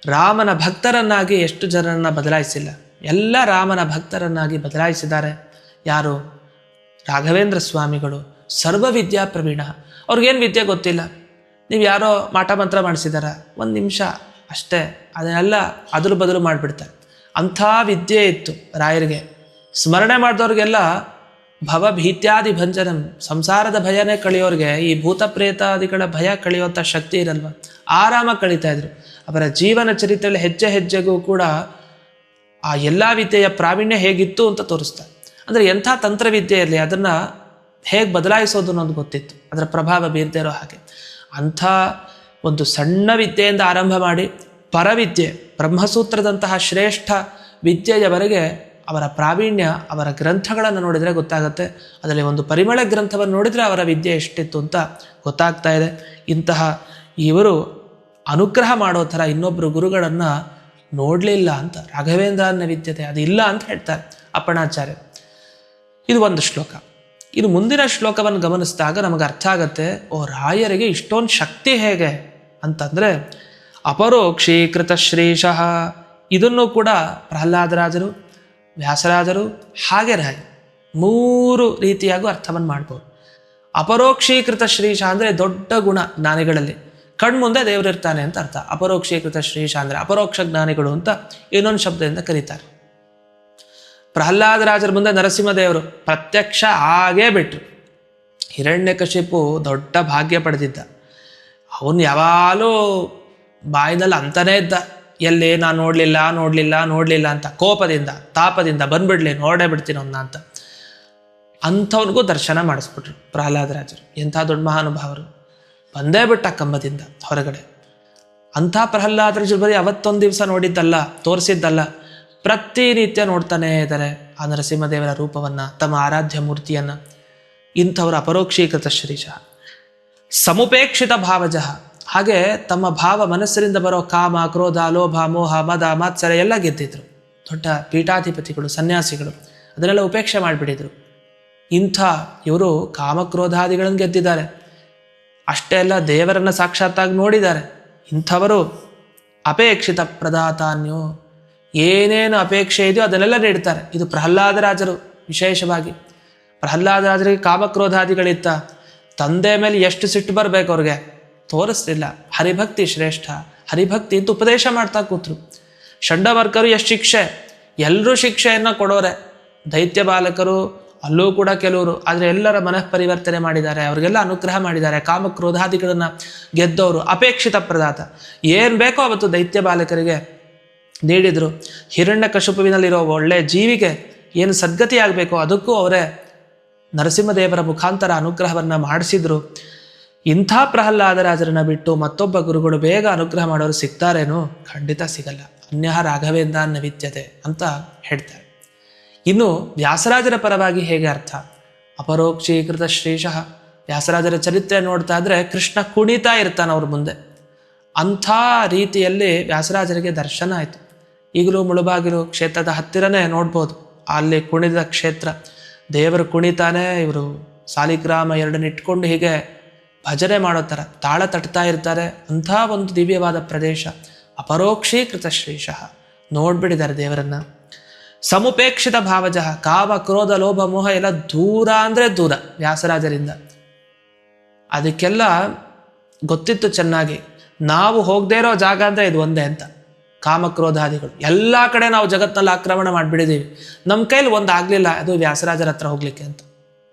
ರಾಮನ ಭಕ್ತರನ್ನಾಗಿ ಎಷ್ಟು ಜನರನ್ನು ಬದಲಾಯಿಸಿಲ್ಲ, ಎಲ್ಲ ರಾಮನ ಭಕ್ತರನ್ನಾಗಿ ಬದಲಾಯಿಸಿದ್ದಾರೆ. ಯಾರು? ರಾಘವೇಂದ್ರ ಸ್ವಾಮಿಗಳು. ಸರ್ವವಿದ್ಯಾ ಪ್ರವೀಣ. ಅವ್ರಿಗೇನು ವಿದ್ಯೆ ಗೊತ್ತಿಲ್ಲ. ನೀವು ಯಾರೋ ಮಾಟ ಮಂತ್ರ ಮಾಡಿಸಿದಾರ, ಒಂದು ನಿಮಿಷ ಅಷ್ಟೇ, ಅದನ್ನೆಲ್ಲ ಅದಲು ಬದಲು ಮಾಡಿಬಿಡ್ತಾರೆ. ಅಂಥ ವಿದ್ಯೆ ಇತ್ತು ರಾಯರಿಗೆ. ಸ್ಮರಣೆ ಮಾಡಿದವ್ರಿಗೆಲ್ಲ ಭವಭೀತ್ಯಾದಿ ಭಂಜನಂ, ಸಂಸಾರದ ಭಯನೇ ಕಳೆಯೋರಿಗೆ ಈ ಭೂತ ಪ್ರೇತಾದಿಗಳ ಭಯ ಕಳೆಯುವಂಥ ಶಕ್ತಿ ಇರಲ್ವ, ಆರಾಮ ಕಳೀತಾ ಇದ್ರು. ಅವರ ಜೀವನ ಚರಿತ್ರೆಯಲ್ಲಿ ಹೆಜ್ಜೆ ಹೆಜ್ಜೆಗೂ ಕೂಡ ಆ ಎಲ್ಲ ವಿದ್ಯೆಯ ಪ್ರಾವೀಣ್ಯ ಹೇಗಿತ್ತು ಅಂತ ತೋರಿಸ್ತಾರೆ. ಅಂದರೆ ಎಂಥ ತಂತ್ರವಿದ್ಯೆ ಇರಲಿ ಅದನ್ನು ಹೇಗೆ ಬದಲಾಯಿಸೋದು ಅನ್ನೋದು ಗೊತ್ತಿತ್ತು, ಅದರ ಪ್ರಭಾವ ಬೀರದೇ ಇರೋ ಹಾಗೆ. ಅಂಥ ಒಂದು ಸಣ್ಣ ವಿದ್ಯೆಯಿಂದ ಆರಂಭ ಮಾಡಿ ಪರವಿದ್ಯೆ, ಬ್ರಹ್ಮಸೂತ್ರದಂತಹ ಶ್ರೇಷ್ಠ ವಿದ್ಯೆಯವರೆಗೆ ಅವರ ಪ್ರಾವೀಣ್ಯ, ಅವರ ಗ್ರಂಥಗಳನ್ನು ನೋಡಿದರೆ ಗೊತ್ತಾಗುತ್ತೆ. ಅದರಲ್ಲಿ ಒಂದು ಪರಿಮಳ ಗ್ರಂಥವನ್ನು ನೋಡಿದರೆ ಅವರ ವಿದ್ಯೆ ಎಷ್ಟಿತ್ತು ಅಂತ ಗೊತ್ತಾಗ್ತಾ ಇದೆ. ಇಂತಹ ಇವರು ಅನುಗ್ರಹ ಮಾಡೋ ಥರ ಇನ್ನೊಬ್ಬರು ಗುರುಗಳನ್ನು ನೋಡಲಿಲ್ಲ ಅಂತ, ರಾಘವೇಂದ್ರನ ವಿದ್ಯತೆ ಅದು ಇಲ್ಲ ಅಂತ ಹೇಳ್ತಾರೆ ಅಪ್ಪಣಾಚಾರ್ಯ. ಇದು ಒಂದು ಶ್ಲೋಕ. ಇದು ಮುಂದಿನ ಶ್ಲೋಕವನ್ನು ಗಮನಿಸಿದಾಗ ನಮಗೆ ಅರ್ಥ ಆಗುತ್ತೆ, ಓ ರಾಯರಿಗೆ ಇಷ್ಟೊಂದು ಶಕ್ತಿ ಹೇಗೆ ಅಂತಂದರೆ, ಅಪರೋಕ್ಷೀಕೃತ ಶ್ರೀಶಃ. ಇದನ್ನು ಕೂಡ ಪ್ರಹ್ಲಾದರಾಜರು, ವ್ಯಾಸರಾಜರು ಹಾಗೆ ರಾಯ ಮೂರು ರೀತಿಯಾಗೂ ಅರ್ಥವನ್ನು ಮಾಡ್ಬೋದು. ಅಪರೋಕ್ಷೀಕೃತ ಶ್ರೀಶ ಅಂದರೆ ದೊಡ್ಡ ಗುಣ ಜ್ಞಾನಿಗಳಲ್ಲಿ, ಕಣ್ಮುಂದೆ ದೇವರಿರ್ತಾನೆ ಅಂತ ಅರ್ಥ. ಅಪರೋಕ್ಷೀಕೃತ ಶ್ರೀಶ ಅಂದರೆ ಅಪರೋಕ್ಷ ಜ್ಞಾನಿಗಳು ಅಂತ ಇನ್ನೊಂದು ಶಬ್ದದಿಂದ ಕರೀತಾರೆ. ಪ್ರಹ್ಲಾದರಾಜರ ಮುಂದೆ ನರಸಿಂಹದೇವರು ಪ್ರತ್ಯಕ್ಷ ಆಗೇ ಬಿಟ್ರು. ಹಿರಣ್ಯಕಶಿಪು ದೊಡ್ಡ ಭಾಗ್ಯ ಪಡೆದಿದ್ದ. ಅವನು ಯಾವಾಗಲೂ ಬಾಯಿನಲ್ಲಿ ಅಂತಾನೇ ಇದ್ದ, ಎಲ್ಲಿ ನಾನು ನೋಡಲಿಲ್ಲ ಅಂತ ಕೋಪದಿಂದ ತಾಪದಿಂದ ಬಂದ್ಬಿಡ್ಲಿ, ನೋಡೇ ಬಿಡ್ತೀನಿ ಅವನ್ನ ಅಂತ. ಅಂಥವ್ನಿಗೂ ದರ್ಶನ ಮಾಡಿಸ್ಬಿಟ್ರು ಪ್ರಹ್ಲಾದರಾಜರು. ಎಂಥ ದೊಡ್ಡ ಮಹಾನುಭಾವರು. ಬಂದೇ ಬಿಟ್ಟ ಕಂಬದಿಂದ ಹೊರಗಡೆ. ಅಂಥ ಪ್ರಹ್ಲಾದರಾಜರು ಬರೀ ಅವತ್ತೊಂದು ದಿವಸ ನೋಡಿದ್ದಲ್ಲ, ತೋರಿಸಿದ್ದಲ್ಲ, ಪ್ರತಿನಿತ್ಯ ನೋಡ್ತಾನೇ ಇದ್ದಾರೆ ಆ ನರಸಿಂಹದೇವರ ರೂಪವನ್ನು, ತಮ್ಮ ಆರಾಧ್ಯ ಮೂರ್ತಿಯನ್ನು. ಇಂಥವ್ರ ಅಪರೋಕ್ಷೀಕೃತ ಶ್ರೀಶ. ಸಮುಪೇಕ್ಷಿತ ಭಾವಜಃ, ಹಾಗೆ ತಮ್ಮ ಭಾವ ಮನಸ್ಸಿನಿಂದ ಬರೋ ಕಾಮ, ಕ್ರೋಧ, ಲೋಭ, ಮೋಹ, ಮದ, ಮಾತ್ಸರ್ಯ ಎಲ್ಲ ಗೆದ್ದಿದ್ರು. ದೊಡ್ಡ ಪೀಠಾಧಿಪತಿಗಳು, ಸನ್ಯಾಸಿಗಳು, ಅದನ್ನೆಲ್ಲ ಉಪೇಕ್ಷೆ ಮಾಡಿಬಿಟ್ಟಿದ್ರು. ಇಂಥ ಇವರು ಕಾಮಕ್ರೋಧಾದಿಗಳನ್ನು ಗೆದ್ದಿದ್ದಾರೆ. ಅಷ್ಟೇ ಅಲ್ಲ, ದೇವರನ್ನು ಸಾಕ್ಷಾತ್ತಾಗಿ ನೋಡಿದ್ದಾರೆ. ಇಂಥವರು ಅಪೇಕ್ಷಿತ ಪ್ರದಾತಾನ್ಯೋ, ಏನೇನು ಅಪೇಕ್ಷೆ ಇದೆಯೋ ಅದನ್ನೆಲ್ಲ ನೀಡ್ತಾರೆ. ಇದು ಪ್ರಹ್ಲಾದರಾಜರು ವಿಶೇಷವಾಗಿ. ಪ್ರಹ್ಲಾದರಾಜರಿಗೆ ಕಾಮಕ್ರೋಧಾದಿಗಳಿತ್ತ, ತಂದೆ ಮೇಲೆ ಎಷ್ಟು ಸಿಟ್ಟು ಬರಬೇಕು ಅವ್ರಿಗೆ, ತೋರಿಸ್ತಿಲ್ಲ. ಹರಿಭಕ್ತಿ ಶ್ರೇಷ್ಠ, ಹರಿಭಕ್ತಿ ಅಂತ ಉಪದೇಶ ಮಾಡ್ತಾ ಕೂತ್ರು. ಷಂಡವರ್ಕರು ಎಷ್ಟು ಶಿಕ್ಷೆ, ಎಲ್ಲರೂ ಶಿಕ್ಷೆಯನ್ನು ಕೊಡೋರೆ. ದೈತ್ಯ ಬಾಲಕರು ಅಲ್ಲೂ ಕೂಡ ಕೆಲವರು, ಆದರೆ ಎಲ್ಲರ ಮನಃ ಪರಿವರ್ತನೆ ಮಾಡಿದ್ದಾರೆ, ಅವ್ರಿಗೆಲ್ಲ ಅನುಗ್ರಹ ಮಾಡಿದ್ದಾರೆ. ಕಾಮಕ್ರೋಧಾದಿಗಳನ್ನು ಗೆದ್ದವರು. ಅಪೇಕ್ಷಿತ ಪ್ರದಾತ, ಏನು ಬೇಕೋ ಅವತ್ತು ದೈತ್ಯ ಬಾಲಕರಿಗೆ ನೀಡಿದರು. ಹಿರಣ್ಯಕಶಿಪುವಿನಲ್ಲಿರೋ ಒಳ್ಳೆ ಜೀವಿಗೆ ಏನು ಸದ್ಗತಿ ಆಗಬೇಕೋ ಅದಕ್ಕೂ ಅವರೇ ನರಸಿಂಹದೇವರ ಮುಖಾಂತರ ಅನುಗ್ರಹವನ್ನು ಮಾಡಿಸಿದ್ರು. ಇಂಥ ಪ್ರಹ್ಲಾದರಾಜರನ್ನ ಬಿಟ್ಟು ಮತ್ತೊಬ್ಬ ಗುರುಗಳು ಬೇಗ ಅನುಗ್ರಹ ಮಾಡೋರು ಸಿಗ್ತಾರೇನೋ? ಖಂಡಿತ ಸಿಗಲ್ಲ. ಅನ್ಯಃ ರಾಘವೇಂದ್ರ ನವಿದ್ಯತೆ ಅಂತ ಹೇಳ್ತಾರೆ. ಇನ್ನು ವ್ಯಾಸರಾಜರ ಪರವಾಗಿ ಹೇಗೆ ಅರ್ಥ? ಅಪರೋಕ್ಷೀಕೃತ ಶ್ರೀಶಃ. ವ್ಯಾಸರಾಜರ ಚರಿತ್ರೆ ನೋಡ್ತಾ ಇದ್ರೆ ಕೃಷ್ಣ ಕುಣಿತಾ ಇರ್ತಾನೆ ಅವ್ರ ಮುಂದೆ. ಅಂಥ ರೀತಿಯಲ್ಲಿ ವ್ಯಾಸರಾಜರಿಗೆ ದರ್ಶನ ಆಯಿತು. ಈಗಲೂ ಮುಳುಬಾಗಿಲು ಕ್ಷೇತ್ರದ ಹತ್ತಿರನೇ ನೋಡ್ಬೋದು, ಅಲ್ಲಿ ಕುಣಿದ ಕ್ಷೇತ್ರ. ದೇವರು ಕುಣಿತಾನೆ, ಇವರು ಸಾಲಿಗ್ರಾಮ ಎರಡನ್ನ ಇಟ್ಕೊಂಡು ಹೀಗೆ ಭಜನೆ ಮಾಡೋ ಥರ ತಾಳ ತಟ್ತಾ ಇರ್ತಾರೆ. ಅಂಥ ಒಂದು ದಿವ್ಯವಾದ ಪ್ರದೇಶ. ಅಪರೋಕ್ಷೀಕೃತ ಶ್ರೀಶಃ, ನೋಡ್ಬಿಟ್ಟಿದ್ದಾರೆ ದೇವರನ್ನ. ಸಮುಪೇಕ್ಷಿತ ಭಾವಜಃ, ಕಾಮ ಕ್ರೋಧ ಲೋಭ ಮೋಹ ಎಲ್ಲ ದೂರ ಅಂದರೆ ದೂರ ವ್ಯಾಸರಾಜರಿಂದ. ಅದಕ್ಕೆಲ್ಲ ಗೊತ್ತಿತ್ತು ಚೆನ್ನಾಗಿ, ನಾವು ಹೋಗದೇ ಇರೋ ಜಾಗ ಅಂದರೆ ಇದು ಒಂದೇ ಅಂತ. ಕಾಮಕ್ರೋಧಾದಿಗಳು ಎಲ್ಲ ಕಡೆ ನಾವು ಜಗತ್ತಿನಲ್ಲಿ ಆಕ್ರಮಣ ಮಾಡಿಬಿಟ್ಟಿದ್ದೀವಿ, ನಮ್ಮ ಕೈಲಿ ಒಂದು ಆಗಲಿಲ್ಲ, ಅದು ವ್ಯಾಸರಾಜರ ಹತ್ರ ಹೋಗ್ಲಿಕ್ಕೆ ಅಂತ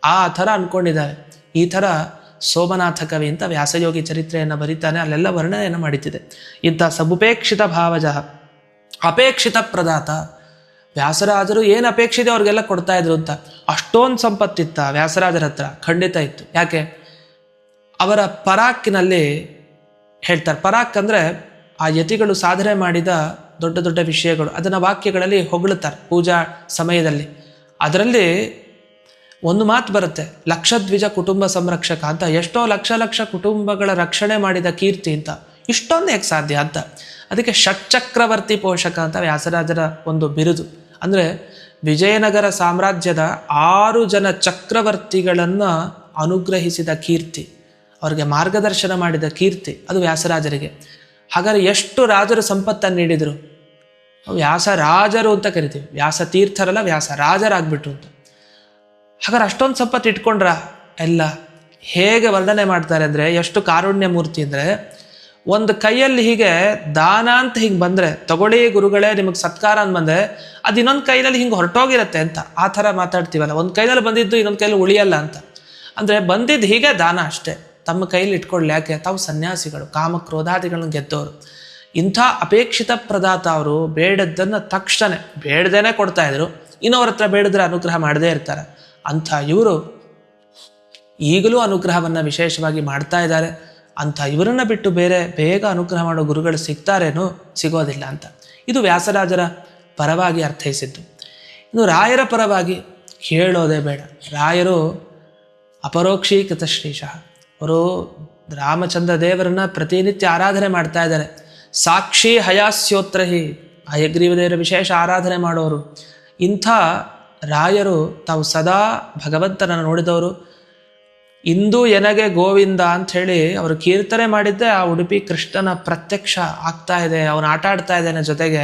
ಆ ಥರ ಅಂದ್ಕೊಂಡಿದ್ದಾರೆ. ಈ ಥರ ಸೋಮನಾಥ ಕವಿ ಅಂತ ವ್ಯಾಸಯೋಗಿ ಚರಿತ್ರೆಯನ್ನು ಬರೀತಾನೆ, ಅಲ್ಲೆಲ್ಲ ವರ್ಣನೆಯನ್ನು ಮಾಡಿದ್ದಿದೆ. ಇಂಥ ಸಮುಪೇಕ್ಷಿತ ಭಾವಜಃ, ಅಪೇಕ್ಷಿತ ಪ್ರದಾತ. ವ್ಯಾಸರಾಜರು ಏನು ಅಪೇಕ್ಷಿದೆ ಅವ್ರಿಗೆಲ್ಲ ಕೊಡ್ತಾ ಇದ್ರು ಅಂತ. ಅಷ್ಟೊಂದು ಸಂಪತ್ತಿತ್ತ ವ್ಯಾಸರಾಜರ ಹತ್ರ? ಖಂಡಿತ ಇತ್ತು. ಯಾಕೆ? ಅವರ ಪರಾಕ್ಕಿನಲ್ಲಿ ಹೇಳ್ತಾರೆ. ಪರಾಕ್ ಅಂದರೆ ಆ ಯತಿಗಳು ಸಾಧನೆ ಮಾಡಿದ ದೊಡ್ಡ ದೊಡ್ಡ ವಿಷಯಗಳು, ಅದನ್ನು ವಾಕ್ಯಗಳಲ್ಲಿ ಹೊಗಳುತ್ತಾರೆ ಪೂಜಾ ಸಮಯದಲ್ಲಿ. ಅದರಲ್ಲಿ ಒಂದು ಮಾತು ಬರುತ್ತೆ, ಲಕ್ಷದ್ವಿಜ ಕುಟುಂಬ ಸಂರಕ್ಷಕ ಅಂತ. ಎಷ್ಟೋ ಲಕ್ಷ ಲಕ್ಷ ಕುಟುಂಬಗಳ ರಕ್ಷಣೆ ಮಾಡಿದ ಕೀರ್ತಿ ಅಂತ. ಇಷ್ಟೊಂದು ಹೇಗೆ ಸಾಧ್ಯ ಅಂತ. ಅದಕ್ಕೆ ಷಟ್ಚಕ್ರವರ್ತಿ ಪೋಷಕ ಅಂತ ವ್ಯಾಸರಾಜರ ಒಂದು ಬಿರುದು. ಅಂದರೆ ವಿಜಯನಗರ ಸಾಮ್ರಾಜ್ಯದ 6 ಜನ ಚಕ್ರವರ್ತಿಗಳನ್ನು ಅನುಗ್ರಹಿಸಿದ ಕೀರ್ತಿ, ಅವರಿಗೆ ಮಾರ್ಗದರ್ಶನ ಮಾಡಿದ ಕೀರ್ತಿ ಅದು ವ್ಯಾಸರಾಜರಿಗೆ. ಹಾಗಾದ್ರೆ ಎಷ್ಟು ರಾಜರು ಸಂಪತ್ತನ್ನು ನೀಡಿದರು? ವ್ಯಾಸ ರಾಜರು ಅಂತ ಕರಿತೀವಿ, ವ್ಯಾಸ ತೀರ್ಥರಲ್ಲ, ವ್ಯಾಸ ರಾಜರಾಗ್ಬಿಟ್ರು ಅಂತ. ಹಾಗಾದ್ರೆ ಅಷ್ಟೊಂದು ಸಂಪತ್ತು ಇಟ್ಕೊಂಡ್ರ ಎಲ್ಲ? ಹೇಗೆ ವರ್ಣನೆ ಮಾಡ್ತಾರೆ ಅಂದರೆ, ಎಷ್ಟು ಕಾರುಣ್ಯ ಮೂರ್ತಿ ಅಂದರೆ, ಒಂದು ಕೈಯಲ್ಲಿ ಹೀಗೆ ದಾನ ಅಂತ ಹಿಂಗೆ ಬಂದರೆ, ತಗೊಳ್ಳಿ ಗುರುಗಳೇ ನಿಮಗೆ ಸತ್ಕಾರ ಅಂತ ಬಂದರೆ, ಅದು ಇನ್ನೊಂದು ಕೈಯಲ್ಲಿ ಹಿಂಗೆ ಹೊರಟೋಗಿರುತ್ತೆ ಅಂತ ಆ ಥರ ಮಾತಾಡ್ತೀವಲ್ಲ. ಒಂದು ಕೈಯಲ್ಲಿ ಬಂದಿದ್ದು ಇನ್ನೊಂದು ಕೈಯಲ್ಲಿ ಉಳಿಯಲ್ಲ ಅಂತ. ಅಂದರೆ ಬಂದಿದ್ದು ಹೀಗೆ ದಾನ ಅಷ್ಟೇ, ತಮ್ಮ ಕೈಲಿ ಇಟ್ಕೊಳ್ಳಿ. ಯಾಕೆ? ತಾವು ಸನ್ಯಾಸಿಗಳು, ಕಾಮ ಕ್ರೋಧಾದಿಗಳನ್ನ ಗೆದ್ದವರು. ಇಂಥ ಅಪೇಕ್ಷಿತ ಪ್ರದಾತ ಅವರು ಬೇಡದ್ದನ್ನು ತಕ್ಷಣ ಬೇಡದೇನೆ ಕೊಡ್ತಾಯಿದ್ರು. ಇನ್ನೊವ್ರ ಹತ್ರ ಬೇಡಿದ್ರೆ ಅನುಗ್ರಹ ಮಾಡದೇ ಇರ್ತಾರೆ. ಅಂಥ ಇವರು ಈಗಲೂ ಅನುಗ್ರಹವನ್ನು ವಿಶೇಷವಾಗಿ ಮಾಡ್ತಾ ಇದ್ದಾರೆ. ಅಂಥ ಇವರನ್ನು ಬಿಟ್ಟು ಬೇಗ ಅನುಗ್ರಹ ಮಾಡೋ ಗುರುಗಳು ಸಿಗ್ತಾರೇನೋ? ಸಿಗೋದಿಲ್ಲ ಅಂತ. ಇದು ವ್ಯಾಸರಾಜರ ಪರವಾಗಿ ಅರ್ಥೈಸಿದ್ದು. ಇನ್ನು ರಾಯರ ಪರವಾಗಿ ಕೇಳೋದೇ ಬೇಡ. ರಾಯರು ಅಪರೋಕ್ಷೀಕೃತ ಶ್ರೀಶಃ. ಅವರು ರಾಮಚಂದ್ರ ದೇವರನ್ನ ಪ್ರತಿನಿತ್ಯ ಆರಾಧನೆ ಮಾಡ್ತಾ ಇದ್ದಾರೆ. ಸಾಕ್ಷಿ ಹಯಾಸ್ಯೋತ್ರಹಿ, ಹಯಗ್ರೀವ ದೇವರ ವಿಶೇಷ ಆರಾಧನೆ ಮಾಡೋರು. ಇಂಥ ರಾಯರು ತಾವು ಸದಾ ಭಗವಂತನನ್ನು ನೋಡಿದವರು. ಇಂದು ಎನಗೆ ಗೋವಿಂದ ಅಂಥೇಳಿ ಅವರು ಕೀರ್ತನೆ ಮಾಡಿದ್ದೆ ಆ ಉಡುಪಿ ಕೃಷ್ಣನ ಪ್ರತ್ಯಕ್ಷ ಆಗ್ತಾ ಇದೆ, ಅವನು ಆಟ ಆಡ್ತಾ ಇದ್ದಾನೆ ಜೊತೆಗೆ.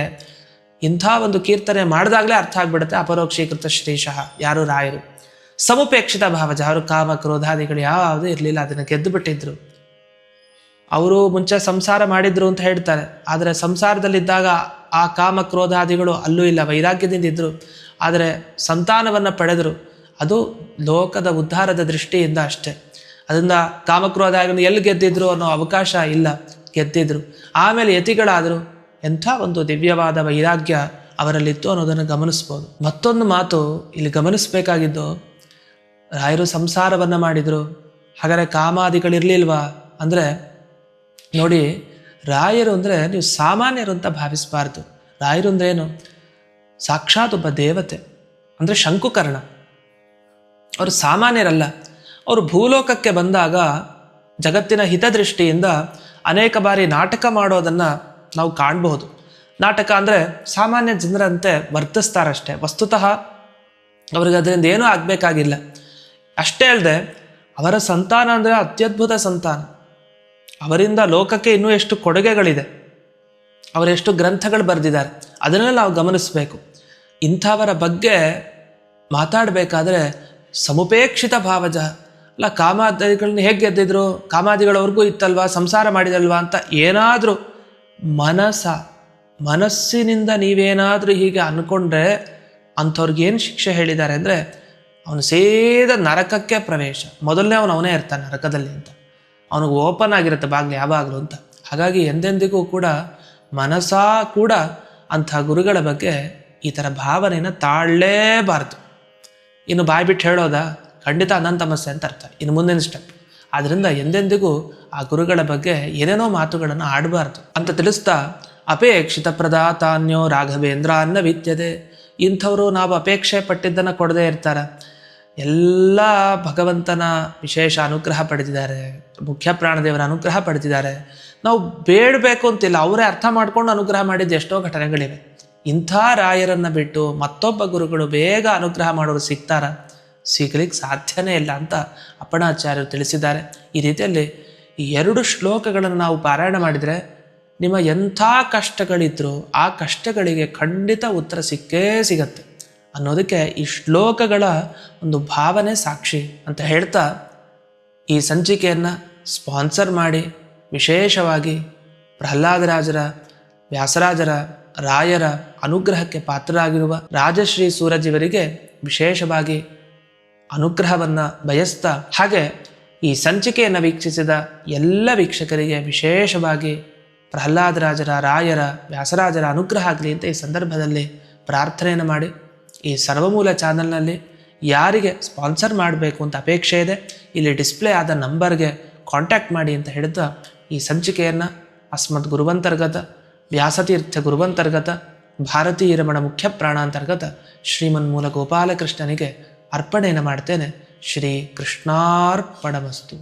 ಇಂಥ ಒಂದು ಕೀರ್ತನೆ ಮಾಡಿದಾಗಲೇ ಅರ್ಥ ಆಗ್ಬಿಡುತ್ತೆ ಅಪರೋಕ್ಷೀಕೃತ ಶ್ರೀಶಃ ಯಾರು? ರಾಯರು. ಸಮುಪೇಕ್ಷಿತ ಭಾವಜ, ಅವರು ಕಾಮ ಕ್ರೋಧಾದಿಗಳು ಯಾವುದೂ ಇರಲಿಲ್ಲ, ಅದನ್ನು ಗೆದ್ದು ಬಿಟ್ಟಿದ್ರು. ಅವರು ಮುಂಚೆ ಸಂಸಾರ ಮಾಡಿದ್ರು ಅಂತ ಹೇಳ್ತಾರೆ, ಆದರೆ ಸಂಸಾರದಲ್ಲಿದ್ದಾಗ ಆ ಕಾಮ ಕ್ರೋಧಾದಿಗಳು ಅಲ್ಲೂ ಇಲ್ಲ, ವೈರಾಗ್ಯದಿಂದ ಇದ್ದರು. ಆದರೆ ಸಂತಾನವನ್ನು ಪಡೆದರು, ಅದು ಲೋಕದ ಉದ್ಧಾರದ ದೃಷ್ಟಿಯಿಂದ ಅಷ್ಟೇ. ಅದರಿಂದ ಕಾಮಕ್ರೋಧಾದಿಗಳನ್ನು ಎಲ್ಲಿ ಗೆದ್ದಿದ್ರು ಅನ್ನೋ ಅವಕಾಶ ಇಲ್ಲ, ಗೆದ್ದಿದ್ರು. ಆಮೇಲೆ ಯತಿಗಳಾದರು. ಎಂಥ ಒಂದು ದಿವ್ಯವಾದ ವೈರಾಗ್ಯ ಅವರಲ್ಲಿತ್ತು ಅನ್ನೋದನ್ನು ಗಮನಿಸ್ಬೋದು. ಮತ್ತೊಂದು ಮಾತು ಇಲ್ಲಿ ಗಮನಿಸಬೇಕಾಗಿದ್ದು, ರಾಯರು ಸಂಸಾರವನ್ನು ಮಾಡಿದರು, ಹಾಗಾದರೆ ಕಾಮಾದಿಗಳಿರಲಿಲ್ವಾ ಅಂದರೆ, ನೋಡಿ, ರಾಯರು ಅಂದರೆ ನೀವು ಸಾಮಾನ್ಯರು ಅಂತ ಭಾವಿಸಬಾರ್ದು. ರಾಯರು ಅಂದರೆ ಏನು? ಸಾಕ್ಷಾತ್ ಒಬ್ಬ ದೇವತೆ, ಅಂದರೆ ಶಂಕುಕರ್ಣ. ಅವರು ಸಾಮಾನ್ಯರಲ್ಲ. ಅವರು ಭೂಲೋಕಕ್ಕೆ ಬಂದಾಗ ಜಗತ್ತಿನ ಹಿತದೃಷ್ಟಿಯಿಂದ ಅನೇಕ ಬಾರಿ ನಾಟಕ ಮಾಡೋದನ್ನು ನಾವು ಕಾಣಬಹುದು. ನಾಟಕ ಅಂದರೆ ಸಾಮಾನ್ಯ ಜನರಂತೆ ವರ್ತಿಸ್ತಾರಷ್ಟೇ, ವಸ್ತುತಃ ಅವ್ರಿಗೆ ಅದರಿಂದ ಏನೂ ಆಗಬೇಕಾಗಿಲ್ಲ. ಅಷ್ಟೇ ಅಲ್ಲದೆ ಅವರ ಸಂತಾನ ಅಂದರೆ ಅತ್ಯದ್ಭುತ ಸಂತಾನ. ಅವರಿಂದ ಲೋಕಕ್ಕೆ ಇನ್ನೂ ಎಷ್ಟು ಕೊಡುಗೆಗಳಿದೆ, ಅವರೆಷ್ಟು ಗ್ರಂಥಗಳು ಬರೆದಿದ್ದಾರೆ, ಅದನ್ನೆಲ್ಲ ನಾವು ಗಮನಿಸಬೇಕು. ಇಂಥವರ ಬಗ್ಗೆ ಮಾತಾಡಬೇಕಾದ್ರೆ ಸಮುಪೇಕ್ಷಿತ ಭಾವಜ. ಅಲ್ಲ, ಕಾಮಾದಿಗಳನ್ನ ಹೇಗೆ ಗೆದ್ದಿದ್ರು, ಕಾಮಾದಿಗಳವ್ರಿಗೂ ಇತ್ತಲ್ವಾ, ಸಂಸಾರ ಮಾಡಿದಲ್ವಾ ಅಂತ ಏನಾದರೂ ಮನಸ್ಸಿನಿಂದ ನೀವೇನಾದರೂ ಹೀಗೆ ಅಂದ್ಕೊಂಡ್ರೆ ಅಂಥವ್ರಿಗೇನು ಶಿಕ್ಷೆ ಹೇಳಿದ್ದಾರೆ ಅಂದರೆ, ಅವನು ಸೇದ ನರಕಕ್ಕೆ ಪ್ರವೇಶ. ಮೊದಲನೇ ಅವನೇ ಇರ್ತಾನೆ ನರಕದಲ್ಲಿ ಅಂತ, ಅವನಿಗೆ ಓಪನ್ ಆಗಿರುತ್ತೆ ಬಾಗಿಲು ಯಾವಾಗಲೂ ಅಂತ. ಹಾಗಾಗಿ ಎಂದೆಂದಿಗೂ ಕೂಡ ಮನಸಾ ಕೂಡ ಅಂಥ ಗುರುಗಳ ಬಗ್ಗೆ ಈ ಥರ ಭಾವನೆಯನ್ನು ತಾಳಲೇಬಾರ್ದು. ಇನ್ನು ಬಾಯ್ಬಿಟ್ಟು ಹೇಳೋದಾ? ಖಂಡಿತ ಅನಂತ ಸಮಸ್ಯೆ ಅಂತ ಅರ್ಥ, ಇನ್ನು ಮುಂದಿನ ಸ್ಟೆಪ್. ಆದ್ದರಿಂದ ಎಂದೆಂದಿಗೂ ಆ ಗುರುಗಳ ಬಗ್ಗೆ ಏನೇನೋ ಮಾತುಗಳನ್ನು ಆಡಬಾರ್ದು ಅಂತ ತಿಳಿಸ್ತಾ, ಅಪೇಕ್ಷಿತ ಪ್ರದಾತಾನ್ಯೋ ರಾಘವೇಂದ್ರ ಅನ್ನ ವಿದ್ಯತೆ. ಇಂಥವರು ನಾವು ಅಪೇಕ್ಷೆ ಪಟ್ಟಿದ್ದನ್ನು ಕೊಡದೇ ಇರ್ತಾರೆ. ಎಲ್ಲ ಭಗವಂತನ ವಿಶೇಷ ಅನುಗ್ರಹ ಪಡೆದಿದ್ದಾರೆ, ಮುಖ್ಯ ಪ್ರಾಣದೇವರ ಅನುಗ್ರಹ ಪಡೆದಿದ್ದಾರೆ. ನಾವು ಬೇಡಬೇಕು ಅಂತಿಲ್ಲ, ಅವರೇ ಅರ್ಥ ಮಾಡ್ಕೊಂಡು ಅನುಗ್ರಹ ಮಾಡಿದ್ದು ಎಷ್ಟೋ ಘಟನೆಗಳಿವೆ. ಇಂಥ ರಾಯರನ್ನು ಬಿಟ್ಟು ಮತ್ತೊಬ್ಬ ಗುರುಗಳು ಬೇಗ ಅನುಗ್ರಹ ಮಾಡೋರು ಸಿಗ್ತಾರ? ಸಿಗಲಿಕ್ಕೆ ಸಾಧ್ಯನೇ ಇಲ್ಲ ಅಂತ ಅಪ್ಪಣಾಚಾರ್ಯರು ತಿಳಿಸಿದ್ದಾರೆ. ಈ ರೀತಿಯಲ್ಲಿ ಈ 2 ಶ್ಲೋಕಗಳನ್ನು ನಾವು ಪಾರಾಯಣ ಮಾಡಿದರೆ ನಿಮ್ಮ ಎಂಥ ಕಷ್ಟಗಳಿದ್ರೂ ಆ ಕಷ್ಟಗಳಿಗೆ ಖಂಡಿತ ಉತ್ತರ ಸಿಕ್ಕೇ ಸಿಗತ್ತೆ ಅನ್ನೋದಕ್ಕೆ ಈ ಶ್ಲೋಕಗಳ ಒಂದು ಭಾವನೆ ಸಾಕ್ಷಿ ಅಂತ ಹೇಳ್ತಾ, ಈ ಸಂಚಿಕೆಯನ್ನು ಸ್ಪಾನ್ಸರ್ ಮಾಡಿ ವಿಶೇಷವಾಗಿ ಪ್ರಹ್ಲಾದರಾಜರ, ವ್ಯಾಸರಾಜರ, ರಾಯರ ಅನುಗ್ರಹಕ್ಕೆ ಪಾತ್ರರಾಗಿರುವ ರಾಜಶ್ರೀ ಸೂರಜಿಯವರಿಗೆ ವಿಶೇಷವಾಗಿ ಅನುಗ್ರಹವನ್ನು ಬಯಸ್ತಾ, ಹಾಗೆ ಈ ಸಂಚಿಕೆಯನ್ನು ವೀಕ್ಷಿಸಿದ ಎಲ್ಲ ವೀಕ್ಷಕರಿಗೆ ವಿಶೇಷವಾಗಿ ಪ್ರಹ್ಲಾದರಾಜರ, ರಾಯರ, ವ್ಯಾಸರಾಜರ ಅನುಗ್ರಹ ಆಗಲಿ ಅಂತ ಈ ಸಂದರ್ಭದಲ್ಲಿ ಪ್ರಾರ್ಥನೆಯನ್ನು ಮಾಡಿ, ಈ ಸರ್ವಮೂಲ ಚಾನಲ್ನಲ್ಲಿ ಯಾರಿಗೆ ಸ್ಪಾನ್ಸರ್ ಮಾಡಬೇಕು ಅಂತ ಅಪೇಕ್ಷೆ ಇದೆ, ಇಲ್ಲಿ ಡಿಸ್ಪ್ಲೇ ಆದ ನಂಬರ್ಗೆ ಕಾಂಟ್ಯಾಕ್ಟ್ ಮಾಡಿ ಅಂತ ಹೇಳ್ತಾ ಈ ಸಂಚಿಕೆಯನ್ನು ಅಸ್ಮದ್ ಗುರುವಂತರ್ಗತ ವ್ಯಾಸತೀರ್ಥ ಗುರುವಂತರ್ಗತ ಭಾರತೀಯ ರಮಣ ಮುಖ್ಯ ಪ್ರಾಣಾಂತರ್ಗತ ಶ್ರೀಮನ್ಮೂಲ ಗೋಪಾಲಕೃಷ್ಣನಿಗೆ ಅರ್ಪಣೆಯನ್ನು ಮಾಡ್ತೇನೆ. ಶ್ರೀ ಕೃಷ್ಣಾರ್ಪಣಮಸ್ತು.